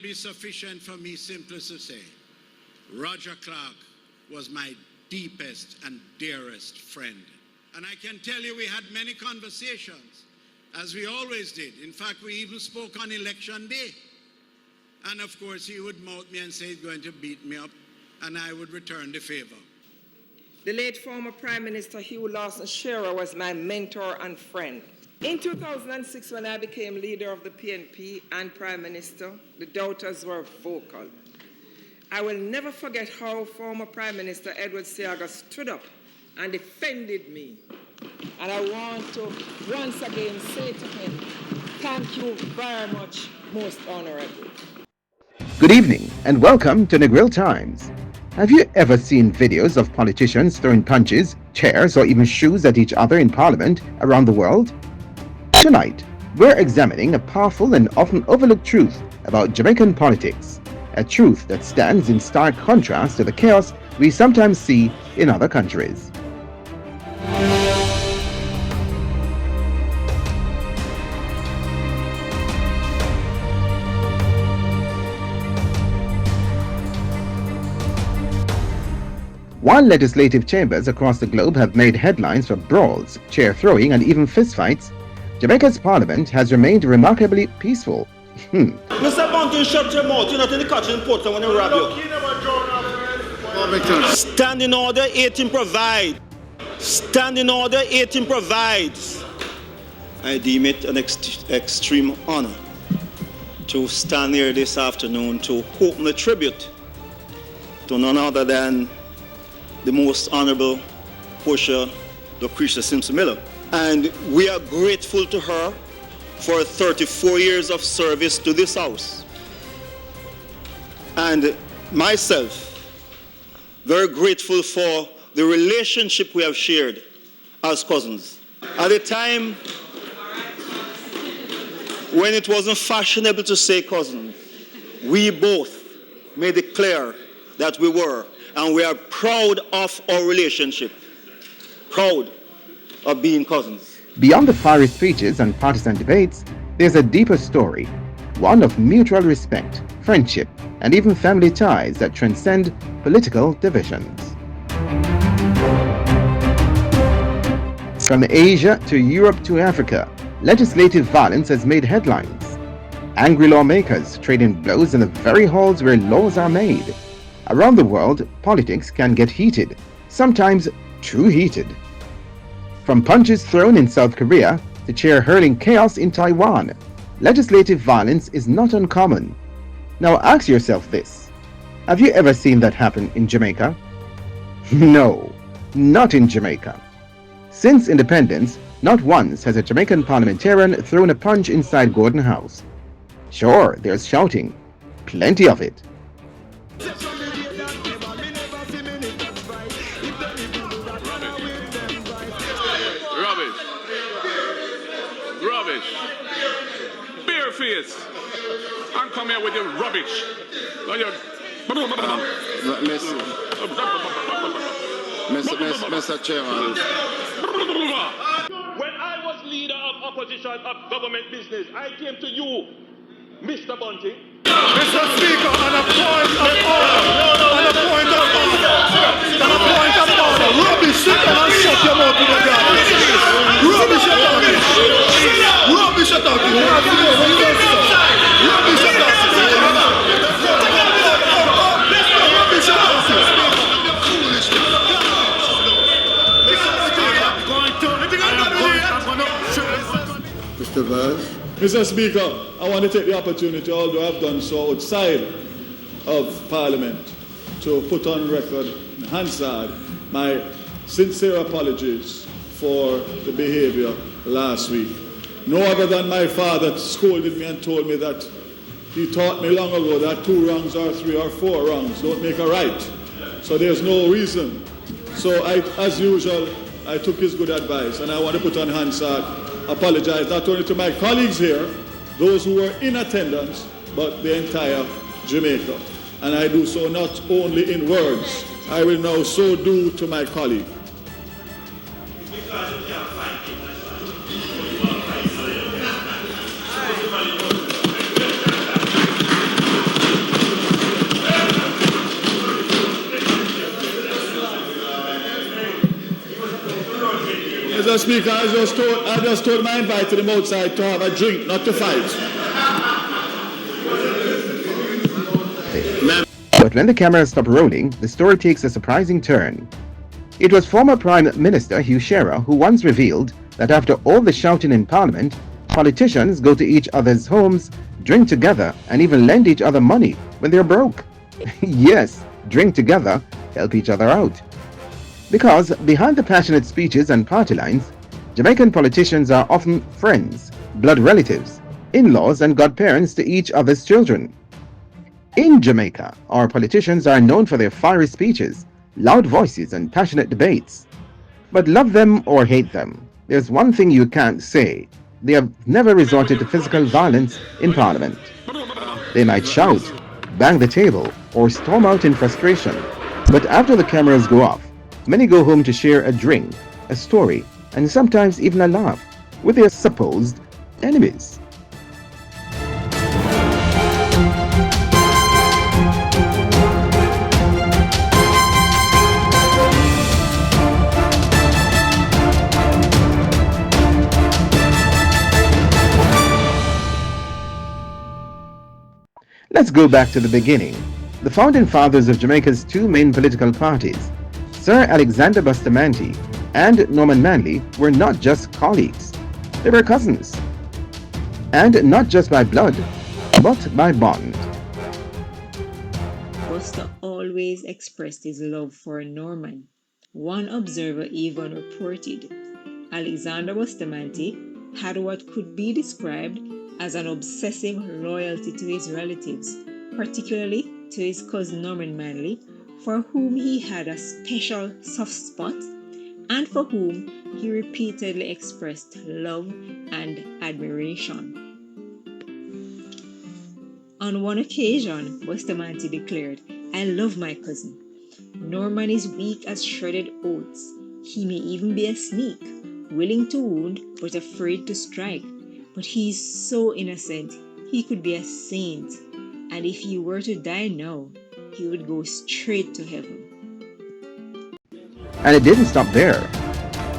It is sufficient for me simply to say, Roger Clark was my deepest and dearest friend. And I can tell you we had many conversations, as we always did. In fact, we even spoke on election day. And of course, he would mouth me and say he's going to beat me up, and I would return the favor. The late former Prime Minister Hugh Lawson Shearer was my mentor and friend. In 2006, when I became leader of the PNP and Prime Minister, the doubters were vocal. I will never forget how former Prime Minister Edward Seaga stood up and defended me. And I want to once again say to him, thank you very much, most honorable. Good evening and welcome to Negril Times. Have you ever seen videos of politicians throwing punches, chairs, or even shoes at each other in Parliament around the world? Tonight, we're examining a powerful and often overlooked truth about Jamaican politics, a truth that stands in stark contrast to the chaos we sometimes see in other countries. While legislative chambers across the globe have made headlines for brawls, chair throwing, and even fistfights, Jamaica's parliament has remained remarkably peaceful. Mr. Bunting, shut your mouth. You're not in the catching port, I want to rob you. Stand in order, 18 provide. Stand in order, 18 provides. I deem it an extreme honor to stand here this afternoon to open a tribute to none other than the most honorable Portia Lucretia Simpson Miller. And we are grateful to her for 34 years of service to this house. And myself, very grateful for the relationship we have shared as cousins. At a time when it wasn't fashionable to say cousins, we both made it clear that we were, and we are proud of our relationship, proud of being cousins. Beyond the fiery speeches and partisan debates, there's a deeper story, one of mutual respect, friendship, and even family ties that transcend political divisions. From Asia to Europe to Africa, legislative violence has made headlines. Angry lawmakers trading blows in the very halls where laws are made. Around the world, politics can get heated, sometimes too heated. From punches thrown in South Korea to chair hurling chaos in Taiwan, legislative violence is not uncommon. Now ask yourself this: have you ever seen that happen in Jamaica? No, not in Jamaica. Since independence, not once has a Jamaican parliamentarian thrown a punch inside Gordon House. Sure, there's shouting, plenty of it. Rubbish. Bare face. And come here with your rubbish. Mr. Chairman. When I was leader of opposition of government business, I came to you, Mr. Bunting. Mr. Speaker, on a point of order. On a point of order. On a point of order. Rubbish, sit down and shut your mouth in the garbage. Rubbish, you're talking. Rubbish, you're talking. Rubbish, you're Mr. Vice. Mr. Speaker, I want to take the opportunity, although I've done so outside of Parliament, to put on record in Hansard my sincere apologies for the behavior last week. No other than my father scolded me and told me that he taught me long ago that 2 wrongs or 3 or 4 wrongs don't make a right. So there's no reason. So as usual, I took his good advice, and I want to put on Hansard, apologize not only to my colleagues here, those who were in attendance, but the entire Jamaica. And I do so not only in words, I will now so do to my colleague. Mr. Speaker, I just told my invited him outside to have a drink, not to fight. But when the cameras stop rolling, the story takes a surprising turn. It was former Prime Minister Hugh Shearer who once revealed that after all the shouting in Parliament, politicians go to each other's homes, drink together, and even lend each other money when they're broke. Yes, drink together, help each other out. Because behind the passionate speeches and party lines, Jamaican politicians are often friends, blood relatives, in-laws, and godparents to each other's children. In Jamaica, our politicians are known for their fiery speeches, loud voices, and passionate debates. But love them or hate them, there's one thing you can't say. They have never resorted to physical violence in Parliament. They might shout, bang the table, or storm out in frustration. But after the cameras go off, many go home to share a drink, a story, and sometimes even a laugh with their supposed enemies. Let's go back to the beginning. The founding fathers of Jamaica's two main political parties, Sir Alexander Bustamante and Norman Manley, were not just colleagues. They were cousins. And not just by blood, but by bond. Buster always expressed his love for Norman. One observer even reported Alexander Bustamante had what could be described as an obsessive loyalty to his relatives, particularly to his cousin Norman Manley, for whom he had a special soft spot and for whom he repeatedly expressed love and admiration. On one occasion, Bustamante declared, "I love my cousin. Norman is weak as shredded oats. He may even be a snake, willing to wound but afraid to strike. But he is so innocent, he could be a saint, and if he were to die now, he would go straight to heaven." And it didn't stop there.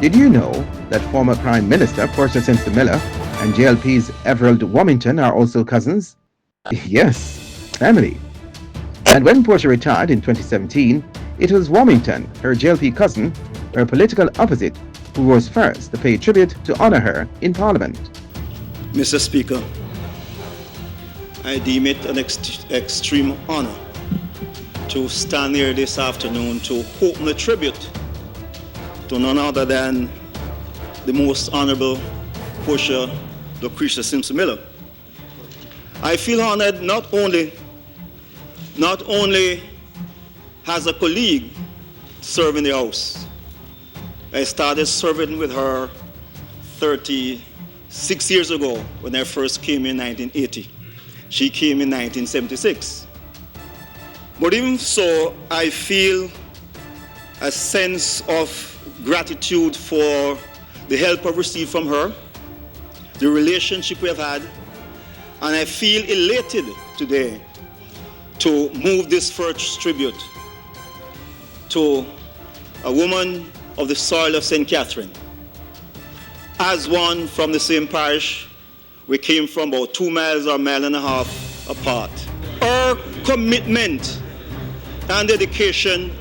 Did you know that former Prime Minister Portia Simpson Miller and JLP's Everald Warmington are also cousins? Yes, family. And when Portia retired in 2017, it was Warmington, her JLP cousin, her political opposite, who rose first to pay tribute to honor her in Parliament. Mr. Speaker, I deem it an extreme honor to stand here this afternoon to open a tribute to none other than the most honorable Portia Lucretia Simpson Miller. I feel honored not only as a colleague serving the House. I started serving with her 36 years ago when I first came in 1980. She came in 1976. But even so, I feel a sense of gratitude for the help I've received from her, the relationship we have had, and I feel elated today to move this first tribute to a woman of the soil of St. Catherine. As one from the same parish, we came from about 2 miles or a mile and a half apart. Her commitment and dedication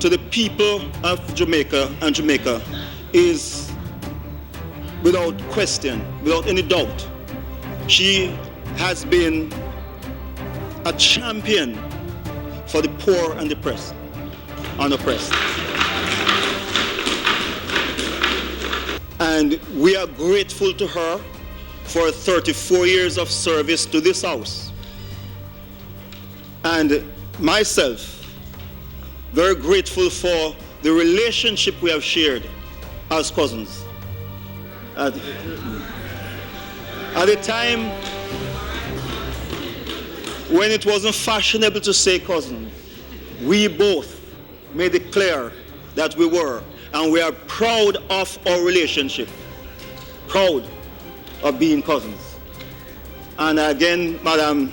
to the people of Jamaica and Jamaica is without question, without any doubt. She has been a champion for the poor and the unoppressed. And we are grateful to her for 34 years of service to this House. And myself, very grateful for the relationship we have shared as cousins. At a time when it wasn't fashionable to say cousins, we both made it clear that we were, and we are proud of our relationship, proud of being cousins. And again, Madam,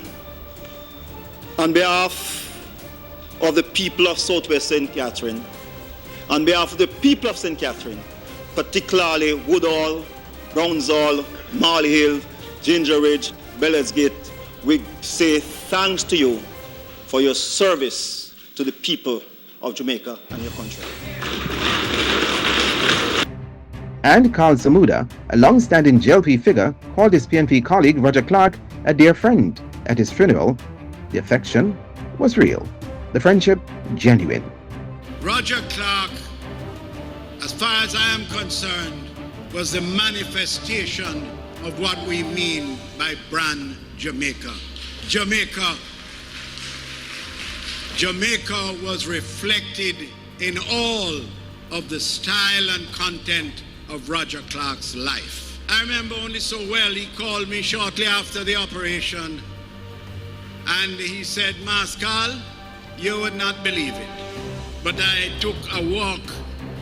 on behalf of the people of Southwest St. Catherine, on behalf of the people of St. Catherine, particularly Woodall, Brownshall, Marley Hill, Ginger Ridge, Bellersgate, we say thanks to you for your service to the people of Jamaica and your country. And Carl Samuda, a long-standing JLP figure, called his PNP colleague Roger Clark a dear friend at his funeral. The affection was real, the friendship genuine. Roger Clark, as far as I am concerned, was the manifestation of what we mean by brand Jamaica. Jamaica was reflected in all of the style and content of Roger Clark's life. I remember only so well, he called me shortly after the operation and he said, Mascal, you would not believe it, but I took a walk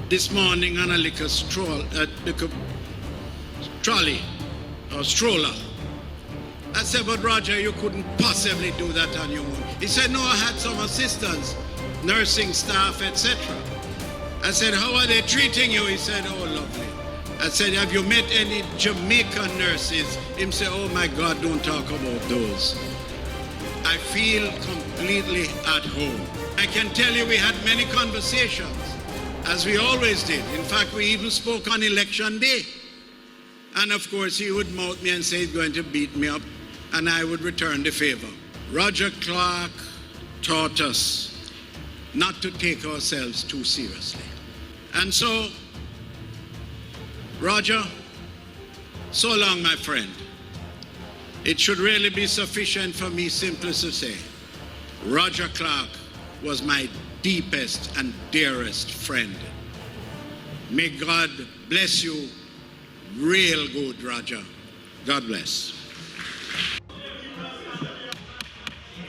this morning on a little trolley or stroller. I said, but Roger, you couldn't possibly do that on your own. He said, no, I had some assistants, nursing staff, etc. I said, how are they treating you? He said, oh, lovely. I said, have you met any Jamaican nurses? Him said, oh my God, don't talk about those. I feel completely at home. I can tell you we had many conversations, as we always did. In fact, we even spoke on election day. And of course, he would mouth me and say he's going to beat me up, and I would return the favor. Roger Clark taught us not to take ourselves too seriously. And so, Roger, so long, my friend. It should really be sufficient for me simply to say, Roger Clark was my deepest and dearest friend. May God bless you real good, Roger. God bless.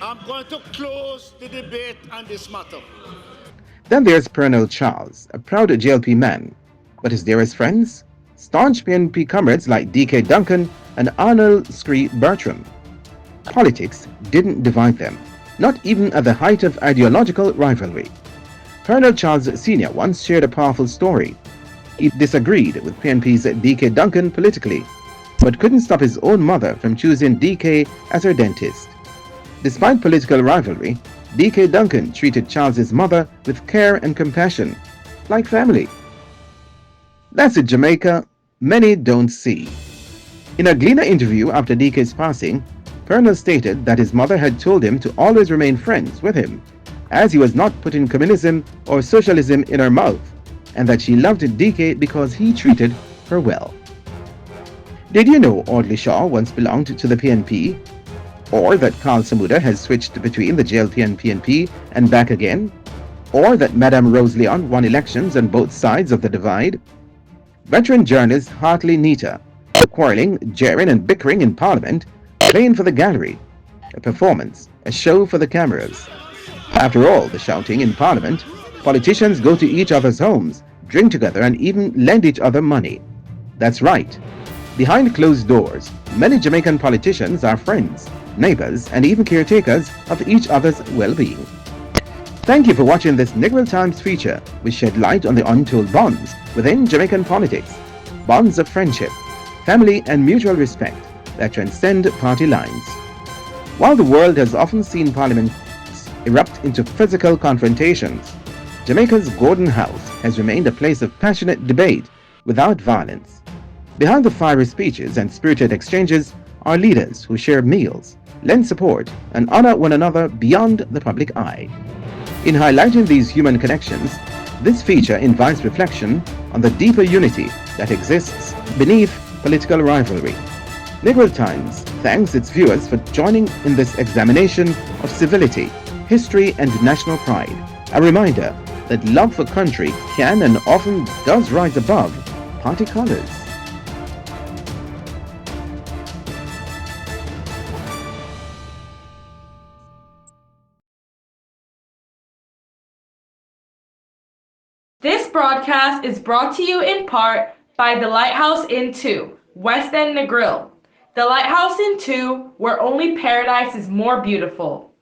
I'm going to close the debate on this matter. Then there's Colonel Charles, a proud JLP man, but his dearest friends? Staunch PNP comrades like D.K. Duncan and Arnold Scree Bertram. Politics didn't divide them, not even at the height of ideological rivalry. Colonel Charles Sr. once shared a powerful story. He disagreed with PNP's D.K. Duncan politically, but couldn't stop his own mother from choosing D.K. as her dentist. Despite political rivalry, D.K. Duncan treated Charles's mother with care and compassion, like family. That's a Jamaica many don't see. In a Gleaner interview after D.K.'s passing, Colonel stated that his mother had told him to always remain friends with him, as he was not putting communism or socialism in her mouth, and that she loved D.K. because he treated her well. Did you know Audley Shaw once belonged to the PNP? Or that Carl Samuda has switched between the JLP and PNP and back again? Or that Madame Rose Leon won elections on both sides of the divide? Veteran journalist Hartley Nita, quarreling, jeering and bickering in Parliament, playing for the gallery, a performance, a show for the cameras. After all the shouting in Parliament, politicians go to each other's homes, drink together and even lend each other money. That's right. Behind closed doors, many Jamaican politicians are friends, neighbors and even caretakers of each other's well-being. Thank you for watching this Negril Times feature, which shed light on the untold bonds within Jamaican politics, bonds of friendship, family and mutual respect that transcend party lines. While the world has often seen parliaments erupt into physical confrontations, Jamaica's Golden House has remained a place of passionate debate without violence. Behind the fiery speeches and spirited exchanges are leaders who share meals, lend support, and honor one another beyond the public eye. In highlighting these human connections, this feature invites reflection on the deeper unity that exists beneath political rivalry. Negril Times thanks its viewers for joining in this examination of civility, history, and national pride. A reminder that love for country can and often does rise above party colors. This broadcast is brought to you in part by the Lighthouse Inn 2, West End Negril. The Lighthouse Inn 2, where only paradise is more beautiful.